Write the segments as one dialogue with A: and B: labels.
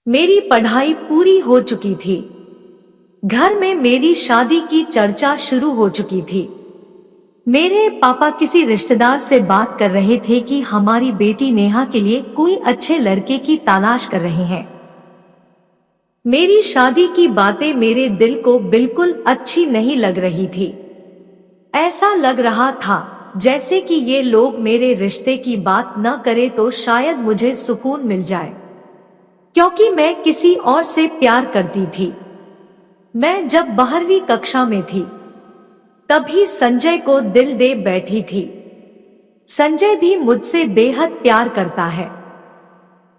A: मेरी पढ़ाई पूरी हो चुकी थी। घर में मेरी शादी की चर्चा शुरू हो चुकी थी। मेरे पापा किसी रिश्तेदार से बात कर रहे थे कि हमारी बेटी नेहा के लिए कोई अच्छे लड़के की तलाश कर रहे हैं। मेरी शादी की बातें मेरे दिल को बिल्कुल अच्छी नहीं लग रही थी। ऐसा लग रहा था जैसे कि ये लोग मेरे रिश्ते की बात न करें तो शायद मुझे सुकून मिल जाए, क्योंकि मैं किसी और से प्यार करती थी। मैं जब 12वीं कक्षा में थी तभी संजय को दिल दे बैठी थी। संजय भी मुझसे बेहद प्यार करता है।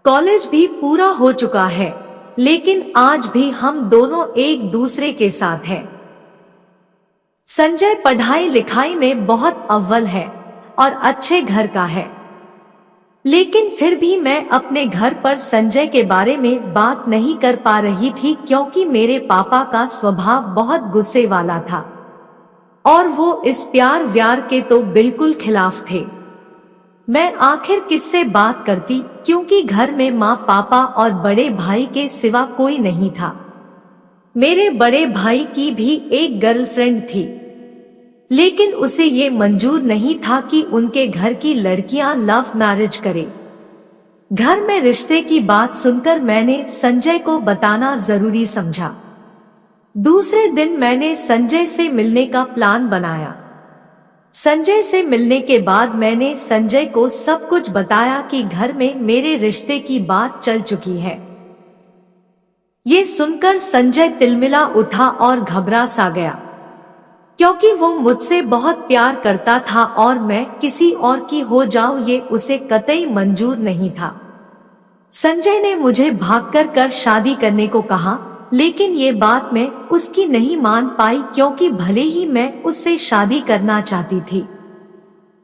A: कॉलेज भी पूरा हो चुका है, लेकिन आज भी हम दोनों एक दूसरे के साथ हैं। संजय पढ़ाई लिखाई में बहुत अव्वल है और अच्छे घर का है, लेकिन फिर भी मैं अपने घर पर संजय के बारे में बात नहीं कर पा रही थी, क्योंकि मेरे पापा का स्वभाव बहुत गुस्से वाला था और वो इस प्यार व्यार के तो बिल्कुल खिलाफ थे। मैं आखिर किससे बात करती, क्योंकि घर में माँ पापा और बड़े भाई के सिवा कोई नहीं था। मेरे बड़े भाई की भी एक गर्लफ्रेंड थी, लेकिन उसे ये मंजूर नहीं था कि उनके घर की लड़कियां लव मैरिज करें। घर में रिश्ते की बात सुनकर मैंने संजय को बताना जरूरी समझा। दूसरे दिन मैंने संजय से मिलने का प्लान बनाया। संजय से मिलने के बाद मैंने संजय को सब कुछ बताया कि घर में मेरे रिश्ते की बात चल चुकी है। ये सुनकर संजय तिलमिला उठा और घबरा सा गया, क्योंकि वो मुझसे बहुत प्यार करता था और मैं किसी और की हो जाऊं ये उसे कतई मंजूर नहीं था। संजय ने मुझे भागकर शादी करने को कहा, लेकिन ये बात मैं उसकी नहीं मान पाई, क्योंकि भले ही मैं उससे शादी करना चाहती थी,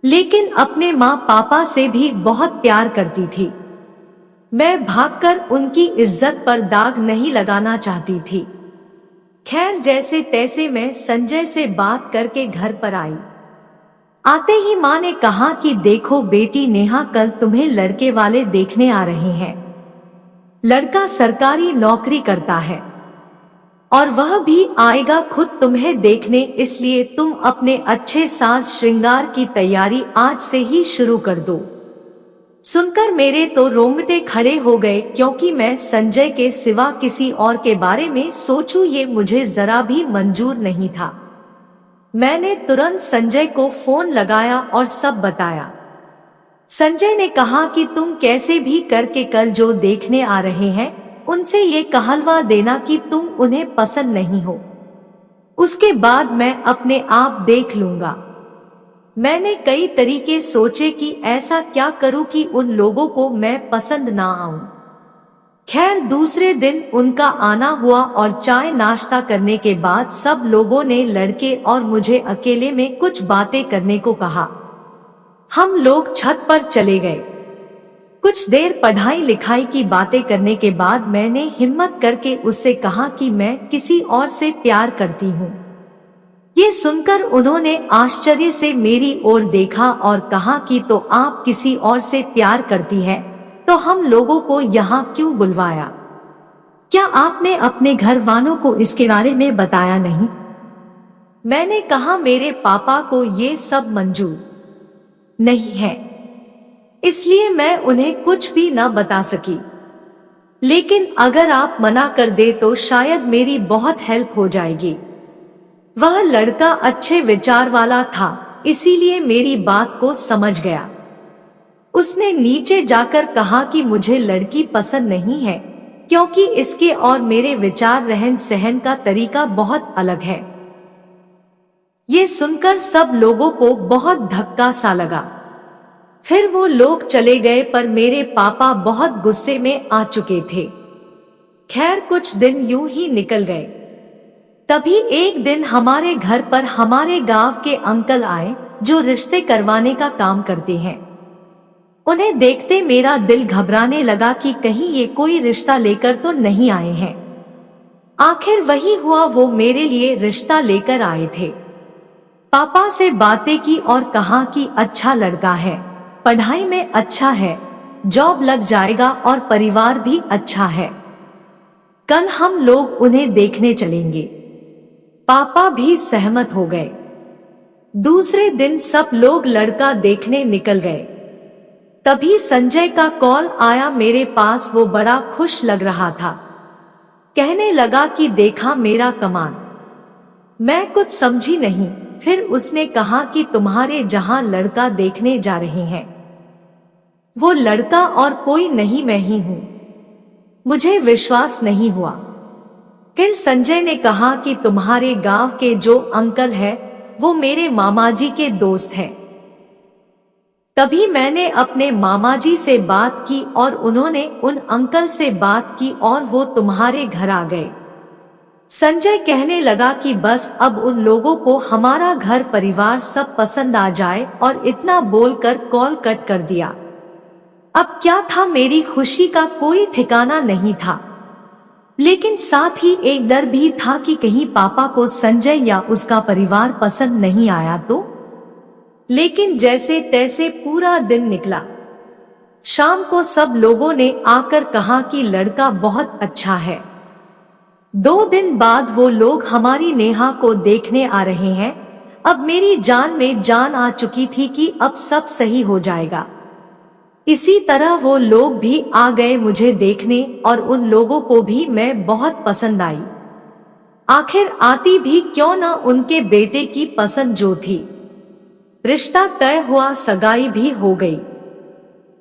A: लेकिन अपने माँ पापा से भी बहुत प्यार करती थी। मैं भागकर उनकी इज्जत पर दाग नहीं लगाना चाहती थी। खैर, जैसे तैसे मैं संजय से बात करके घर पर आई। आते ही माँ ने कहा कि देखो बेटी नेहा, कल तुम्हें लड़के वाले देखने आ रहे हैं। लड़का सरकारी नौकरी करता है और वह भी आएगा खुद तुम्हें देखने, इसलिए तुम अपने अच्छे साज श्रृंगार की तैयारी आज से ही शुरू कर दो। सुनकर मेरे तो रोंगटे खड़े हो गए, क्योंकि मैं संजय के सिवा किसी और के बारे में सोचूं ये मुझे जरा भी मंजूर नहीं था। मैंने तुरंत संजय को फोन लगाया और सब बताया। संजय ने कहा कि तुम कैसे भी करके कल जो देखने आ रहे हैं उनसे ये कहलवा देना कि तुम उन्हें पसंद नहीं हो, उसके बाद मैं अपने आप देख लूंगा। मैंने कई तरीके सोचे कि ऐसा क्या करूं कि उन लोगों को मैं पसंद ना आऊं। खैर, दूसरे दिन उनका आना हुआ और चाय नाश्ता करने के बाद सब लोगों ने लड़के और मुझे अकेले में कुछ बातें करने को कहा। हम लोग छत पर चले गए। कुछ देर पढ़ाई लिखाई की बातें करने के बाद मैंने हिम्मत करके उससे कहा कि मैं किसी और से प्यार करती हूँ। ये सुनकर उन्होंने आश्चर्य से मेरी ओर देखा और कहा कि तो आप किसी और से प्यार करती हैं, तो हम लोगों को यहाँ क्यों बुलवाया? क्या आपने अपने घर वालों को इसके बारे में बताया नहीं? मैंने कहा मेरे पापा को ये सब मंजूर नहीं है, इसलिए मैं उन्हें कुछ भी न बता सकी। लेकिन अगर आप मना कर दे तो शायद मेरी बहुत हेल्प हो जाएगी। वह लड़का अच्छे विचार वाला था, इसीलिए मेरी बात को समझ गया। उसने नीचे जाकर कहा कि मुझे लड़की पसंद नहीं है, क्योंकि इसके और मेरे विचार रहन सहन का तरीका बहुत अलग है। ये सुनकर सब लोगों को बहुत धक्का सा लगा। फिर वो लोग चले गए, पर मेरे पापा बहुत गुस्से में आ चुके थे। खैर, कुछ दिन यूं ही निकल गए। तभी एक दिन हमारे घर पर हमारे गांव के अंकल आए, जो रिश्ते करवाने का काम करते हैं। उन्हें देखते मेरा दिल घबराने लगा कि कहीं ये कोई रिश्ता लेकर तो नहीं आए हैं। आखिर वही हुआ, वो मेरे लिए रिश्ता लेकर आए थे। पापा से बातें की और कहा कि अच्छा लड़का है, पढ़ाई में अच्छा है, जॉब लग जाएगा और परिवार भी अच्छा है। कल हम लोग उन्हें देखने चलेंगे। पापा भी सहमत हो गए। दूसरे दिन सब लोग लड़का देखने निकल गए। तभी संजय का कॉल आया मेरे पास। वो बड़ा खुश लग रहा था। कहने लगा कि देखा मेरा कमाल। मैं कुछ समझी नहीं। फिर उसने कहा कि तुम्हारे जहां लड़का देखने जा रहे हैं, वो लड़का और कोई नहीं, मैं ही हूं। मुझे विश्वास नहीं हुआ। फिर संजय ने कहा कि तुम्हारे गांव के जो अंकल है वो मेरे मामाजी के दोस्त हैं। तभी मैंने अपने मामाजी से बात की और उन्होंने उन अंकल से बात की और वो तुम्हारे घर आ गए। संजय कहने लगा कि बस अब उन लोगों को हमारा घर परिवार सब पसंद आ जाए, और इतना बोलकर कॉल कट कर दिया। अब क्या था, मेरी खुशी का कोई ठिकाना नहीं था, लेकिन साथ ही एक डर भी था कि कहीं पापा को संजय या उसका परिवार पसंद नहीं आया तो। लेकिन जैसे तैसे पूरा दिन निकला। शाम को सब लोगों ने आकर कहा कि लड़का बहुत अच्छा है। 2 दिन बाद वो लोग हमारी नेहा को देखने आ रहे हैं। अब मेरी जान में जान आ चुकी थी कि अब सब सही हो जाएगा। इसी तरह वो लोग भी आ गए मुझे देखने, और उन लोगों को भी मैं बहुत पसंद आई। आखिर आती भी क्यों ना उनके बेटे की पसंद जो थी। रिश्ता तय हुआ, सगाई भी हो गई।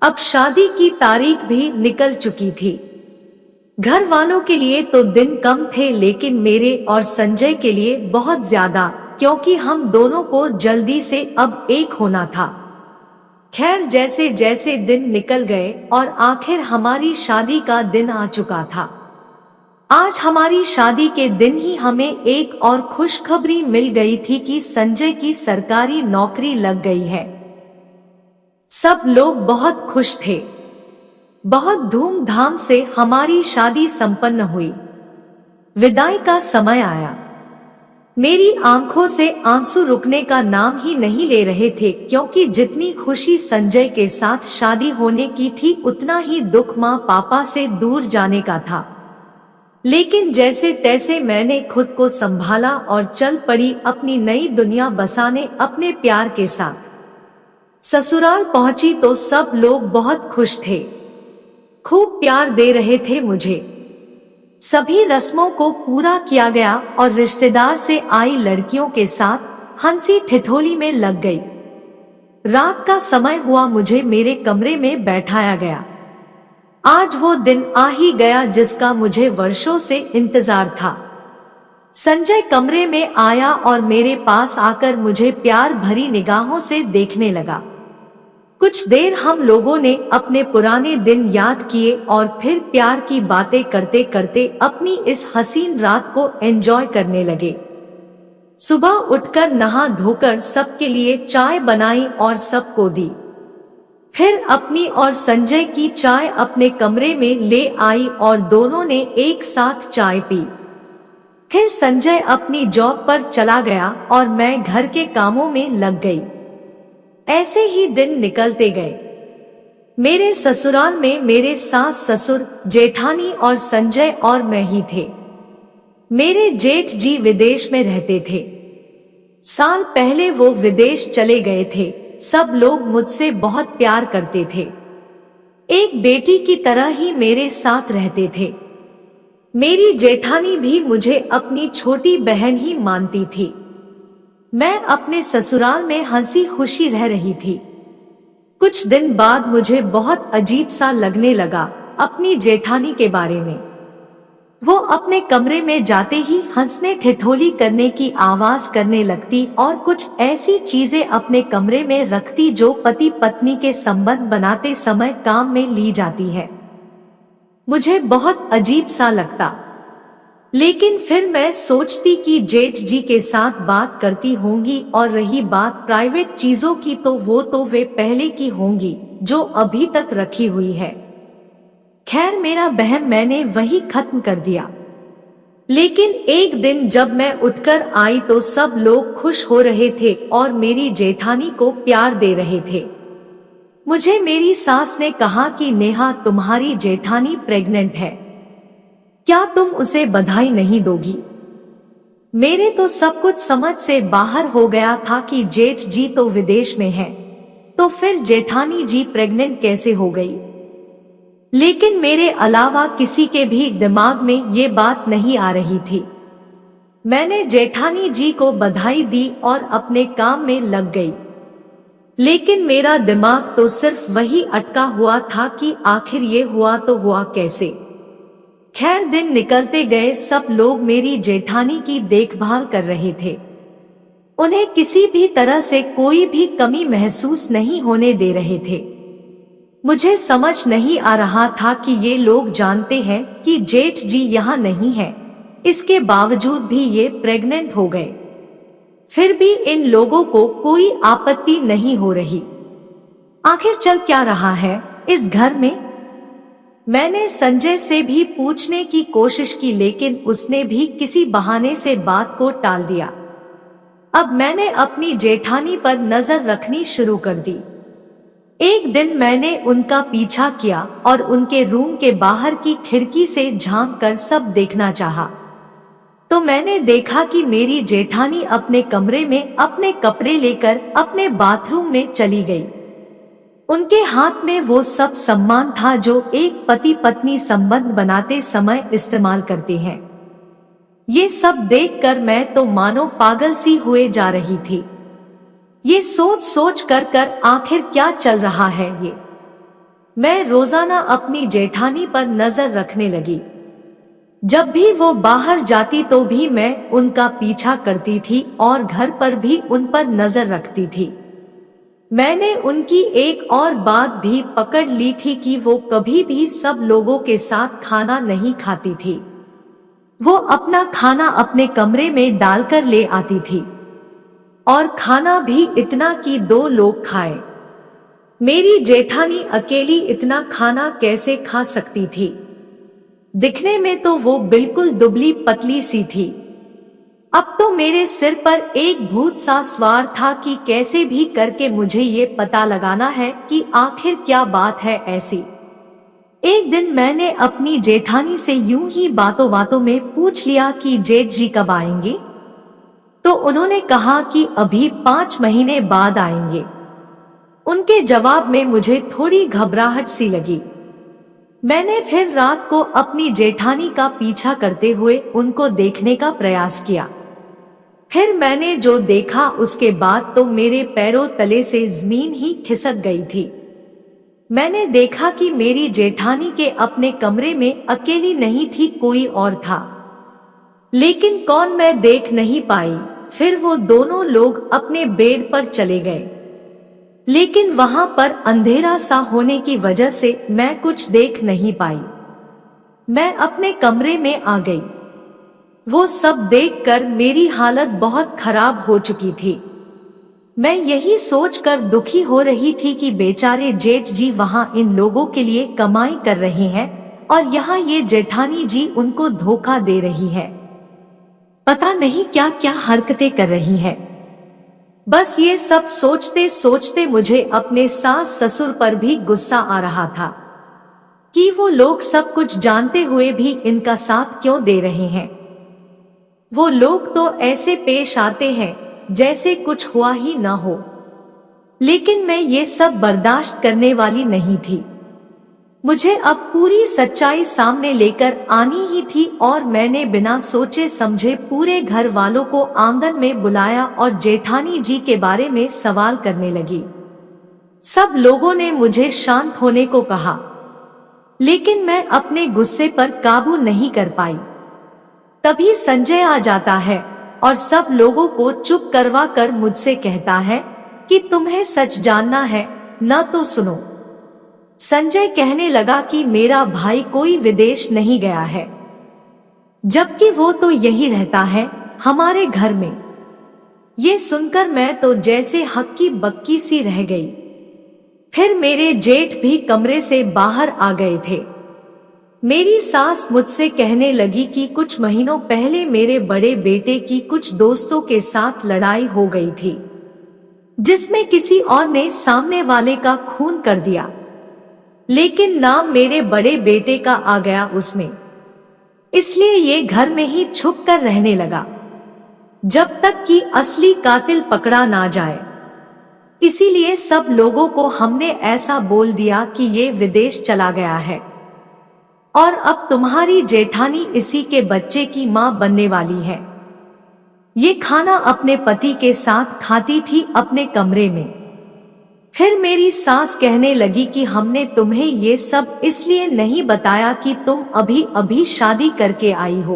A: अब शादी की तारीख भी निकल चुकी थी। घर वालों के लिए तो दिन कम थे, लेकिन मेरे और संजय के लिए बहुत ज्यादा, क्योंकि हम दोनों को जल्दी से अब एक होना था। खैर, जैसे जैसे दिन निकल गए और आखिर हमारी शादी का दिन आ चुका था। आज हमारी शादी के दिन ही हमें एक और खुशखबरी मिल गई थी कि संजय की सरकारी नौकरी लग गई है। सब लोग बहुत खुश थे। बहुत धूमधाम से हमारी शादी संपन्न हुई। विदाई का समय आया। मेरी आंखों से आंसू रुकने का नाम ही नहीं ले रहे थे, क्योंकि जितनी खुशी संजय के साथ शादी होने की थी, उतना ही दुख माँ पापा से दूर जाने का था। लेकिन जैसे तैसे मैंने खुद को संभाला और चल पड़ी अपनी नई दुनिया बसाने अपने प्यार के साथ। ससुराल पहुंची तो सब लोग बहुत खुश थे। खूब प्यार दे रहे थे मुझे। सभी रस्मों को पूरा किया गया और रिश्तेदार से आई लड़कियों के साथ हंसी ठिठोली में लग गई। रात का समय हुआ, मुझे मेरे कमरे में बैठाया गया। आज वो दिन आ ही गया जिसका मुझे वर्षों से इंतजार था। संजय कमरे में आया और मेरे पास आकर मुझे प्यार भरी निगाहों से देखने लगा। कुछ देर हम लोगों ने अपने पुराने दिन याद किए और फिर प्यार की बातें करते करते अपनी इस हसीन रात को एंजॉय करने लगे। सुबह उठकर नहा धोकर सबके लिए चाय बनाई और सबको दी। फिर अपनी और संजय की चाय अपने कमरे में ले आई और दोनों ने एक साथ चाय पी। फिर संजय अपनी जॉब पर चला गया और मैं घर के कामों में लग गई। ऐसे ही दिन निकलते गए। मेरे ससुराल में मेरे सास ससुर, जेठानी और संजय और मैं ही थे। मेरे जेठ जी विदेश में रहते थे। साल पहले वो विदेश चले गए थे। सब लोग मुझसे बहुत प्यार करते थे। एक बेटी की तरह ही मेरे साथ रहते थे। मेरी जेठानी भी मुझे अपनी छोटी बहन ही मानती थी। मैं अपने ससुराल में हंसी खुशी रह रही थी। कुछ दिन बाद मुझे बहुत अजीब सा लगने लगा अपनी जेठानी के बारे में। वो अपने कमरे में जाते ही हंसने ठिठोली करने की आवाज करने लगती और कुछ ऐसी चीजें अपने कमरे में रखती जो पति पत्नी के संबंध बनाते समय काम में ली जाती है। मुझे बहुत अजीब सा लगता, लेकिन फिर मैं सोचती कि जेठ जी के साथ बात करती होंगी, और रही बात प्राइवेट चीजों की तो वो तो वे पहले की होंगी जो अभी तक रखी हुई है। खैर, मेरा बहम मैंने वही खत्म कर दिया। लेकिन एक दिन जब मैं उठकर आई तो सब लोग खुश हो रहे थे और मेरी जेठानी को प्यार दे रहे थे। मुझे मेरी सास ने कहा कि नेहा, तुम्हारी जेठानी प्रेग्नेंट है। क्या तुम उसे बधाई नहीं दोगी? मेरे तो सब कुछ समझ से बाहर हो गया था कि जेठ जी तो विदेश में हैं, तो फिर जेठानी जी प्रेग्नेंट कैसे हो गई। लेकिन मेरे अलावा किसी के भी दिमाग में ये बात नहीं आ रही थी। मैंने जेठानी जी को बधाई दी और अपने काम में लग गई। लेकिन मेरा दिमाग तो सिर्फ वही अटका हुआ था कि आखिर ये हुआ तो हुआ कैसे। खैर दिन निकलते गए, सब लोग मेरी जेठानी की देखभाल कर रहे थे। उन्हें किसी भी तरह से कोई भी कमी महसूस नहीं होने दे रहे थे। मुझे समझ नहीं आ रहा था कि ये लोग जानते हैं कि जेठ जी यहाँ नहीं है, इसके बावजूद भी ये प्रेग्नेंट हो गए। फिर भी इन लोगों को कोई आपत्ति नहीं हो रही। आखिर चल क्या रहा है इस घर में? मैंने संजय से भी पूछने की कोशिश की, लेकिन उसने भी किसी बहाने से बात को टाल दिया। अब मैंने अपनी जेठानी पर नजर रखनी शुरू कर दी। एक दिन मैंने उनका पीछा किया और उनके रूम के बाहर की खिड़की से झांक कर सब देखना चाहा, तो मैंने देखा कि मेरी जेठानी अपने कमरे में अपने कपड़े लेकर अपने बाथरूम में चली गई। उनके हाथ में वो सब सामान था जो एक पति पत्नी संबंध बनाते समय इस्तेमाल करते हैं। ये सब देखकर मैं तो मानो पागल सी हुए जा रही थी। ये सोच सोच कर आखिर क्या चल रहा है ये। मैं रोजाना अपनी जेठानी पर नजर रखने लगी। जब भी वो बाहर जाती तो भी मैं उनका पीछा करती थी और घर पर भी उन पर नजर रखती थी। मैंने उनकी एक और बात भी पकड़ ली थी कि वो कभी भी सब लोगों के साथ खाना नहीं खाती थी। वो अपना खाना अपने कमरे में डालकर ले आती थी, और खाना भी इतना कि 2 लोग खाए। मेरी जेठानी अकेली इतना खाना कैसे खा सकती थी? दिखने में तो वो बिल्कुल दुबली पतली सी थी। अब तो मेरे सिर पर एक भूत सा सवार था कि कैसे भी करके मुझे ये पता लगाना है कि आखिर क्या बात है ऐसी। एक दिन मैंने अपनी जेठानी से यूं ही बातों बातों में पूछ लिया कि जेठ जी कब आएंगे, तो उन्होंने कहा कि अभी 5 महीने बाद आएंगे। उनके जवाब में मुझे थोड़ी घबराहट सी लगी। मैंने फिर रात को अपनी जेठानी का पीछा करते हुए उनको देखने का प्रयास किया। फिर मैंने जो देखा उसके बाद तो मेरे पैरों तले से जमीन ही खिसक गई थी। मैंने देखा कि मेरी जेठानी के अपने कमरे में अकेली नहीं थी, कोई और था। लेकिन कौन मैं देख नहीं पाई। फिर वो दोनों लोग अपने बेड पर चले गए, लेकिन वहां पर अंधेरा सा होने की वजह से मैं कुछ देख नहीं पाई। मैं अपने कमरे में आ गई। वो सब देखकर मेरी हालत बहुत खराब हो चुकी थी। मैं यही सोचकर दुखी हो रही थी कि बेचारे जेठ जी वहां इन लोगों के लिए कमाई कर रहे हैं और यहाँ ये जेठानी जी उनको धोखा दे रही है। पता नहीं क्या क्या हरकतें कर रही है। बस ये सब सोचते सोचते मुझे अपने सास ससुर पर भी गुस्सा आ रहा था कि वो लोग सब कुछ जानते हुए भी इनका साथ क्यों दे रहे हैं। वो लोग तो ऐसे पेश आते हैं जैसे कुछ हुआ ही न हो। लेकिन मैं ये सब बर्दाश्त करने वाली नहीं थी। मुझे अब पूरी सच्चाई सामने लेकर आनी ही थी और मैंने बिना सोचे समझे पूरे घर वालों को आंगन में बुलाया और जेठानी जी के बारे में सवाल करने लगी। सब लोगों ने मुझे शांत होने को कहा, लेकिन मैं अपने गुस्से पर काबू नहीं कर पाई। तभी संजय आ जाता है और सब लोगों को चुप करवा कर मुझसे कहता है कि तुम्हें सच जानना है न तो सुनो। संजय कहने लगा कि मेरा भाई कोई विदेश नहीं गया है, जबकि वो तो यही रहता है हमारे घर में। ये सुनकर मैं तो जैसे हक्की बक्की सी रह गई। फिर मेरे जेठ भी कमरे से बाहर आ गए थे। मेरी सास मुझसे कहने लगी कि कुछ महीनों पहले मेरे बड़े बेटे की कुछ दोस्तों के साथ लड़ाई हो गई थी, जिसमें किसी और ने सामने वाले का खून कर दिया, लेकिन नाम मेरे बड़े बेटे का आ गया उसमें। इसलिए ये घर में ही छुप कर रहने लगा जब तक कि असली कातिल पकड़ा ना जाए। इसीलिए सब लोगों को हमने ऐसा बोल दिया कि ये विदेश चला गया है और अब तुम्हारी जेठानी इसी के बच्चे की मां बनने वाली है। ये खाना अपने पति के साथ खाती थी अपने कमरे में। फिर मेरी सास कहने लगी कि हमने तुम्हें ये सब इसलिए नहीं बताया कि तुम अभी अभी शादी करके आई हो,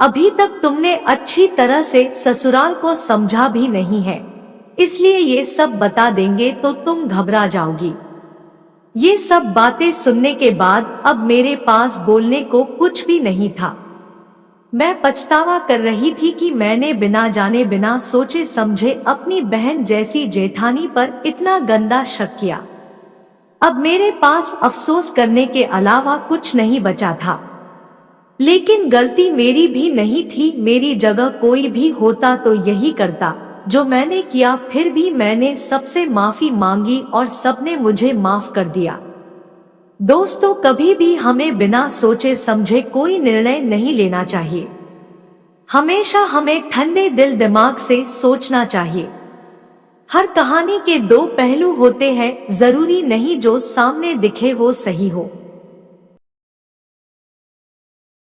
A: अभी तक तुमने अच्छी तरह से ससुराल को समझा भी नहीं है, इसलिए ये सब बता देंगे तो तुम घबरा जाओगी। ये सब बातें सुनने के बाद अब मेरे पास बोलने को कुछ भी नहीं था। मैं पछतावा कर रही थी कि मैंने बिना जाने बिना सोचे समझे अपनी बहन जैसी जेठानी पर इतना गंदा शक किया। अब मेरे पास अफसोस करने के अलावा कुछ नहीं बचा था। लेकिन गलती मेरी भी नहीं थी, मेरी जगह कोई भी होता तो यही करता जो मैंने किया। फिर भी मैंने सबसे माफी मांगी और सबने मुझे माफ कर दिया। दोस्तों, कभी भी हमें बिना सोचे समझे कोई निर्णय नहीं लेना चाहिए। हमेशा हमें ठंडे दिल दिमाग से सोचना चाहिए। हर कहानी के दो पहलू होते हैं, जरूरी नहीं जो सामने दिखे वो सही हो।